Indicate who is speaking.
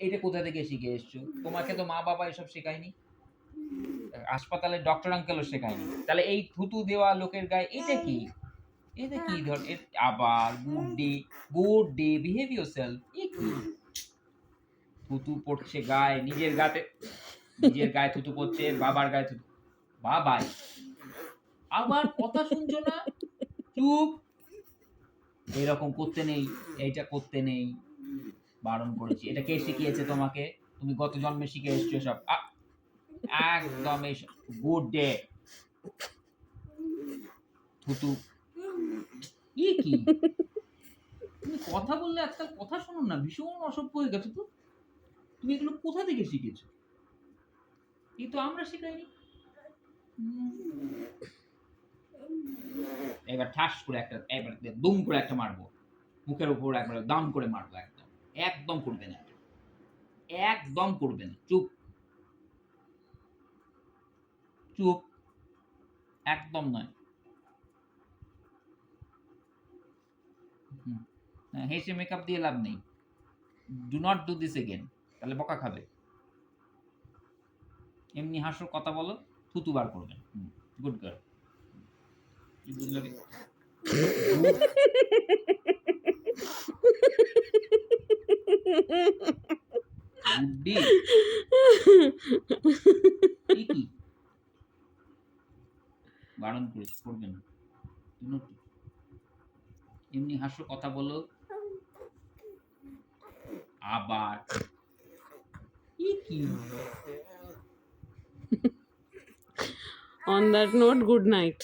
Speaker 1: এটা কোথা থেকে শিখে এসছো? তোমাকে তো মা বাবা এসব শেখায়নি। হাসপাতালের ডক্টর আঙ্কেলও শেখায়নি। তাহলে এই থুতু দেওয়া লোকের গায়ে এটা কি? এটা কি আবার গুড ডে, বিহেভ ইয়োরসেলফ এ কি? থুতু পড়ছে গায়ে, নিজের গায়ে থুতু পড়ছে, বাবার গায়ে থুতু। বাবাই! আবার কথা শুনছো না? চুপ! এরকম করতে নেই, এইটা করতে নেই। বারণ করেছি। এটা কে শিখিয়েছে তোমাকে? তুমি গত জন্মে শিখে এসছো এসব। একদম এসব গুড ডে। থুতু। কি? তুমি কথা বললে আজকাল কথা শোনো না, ভীষণ অসভ্য হয়ে গেছো তো। তুমি এগুলো কোথা থেকে শিখেছো? এই তো আমরা শেখাইনি। এবার ঠাস করে এবার দুম করে একটা মারবো। মুখের উপর একবার দাম করে মারবো একদম। একদম করবে না। একদম করবে না। চুপ। চুপ। একদম নয়। হেসে মেকআপ দিয়ে লাভ নেই। Do not do this again. তাহলে বকা খাবে। এমনি হাসো, কথা বলো, থুতু বার করবেন। Good girl. কি বুঝলে? গুড্ডি? কি? বারণ করেছি, করবে না। এমনি হাসো, কথা বলো। আবার কি?
Speaker 2: On that note, good night.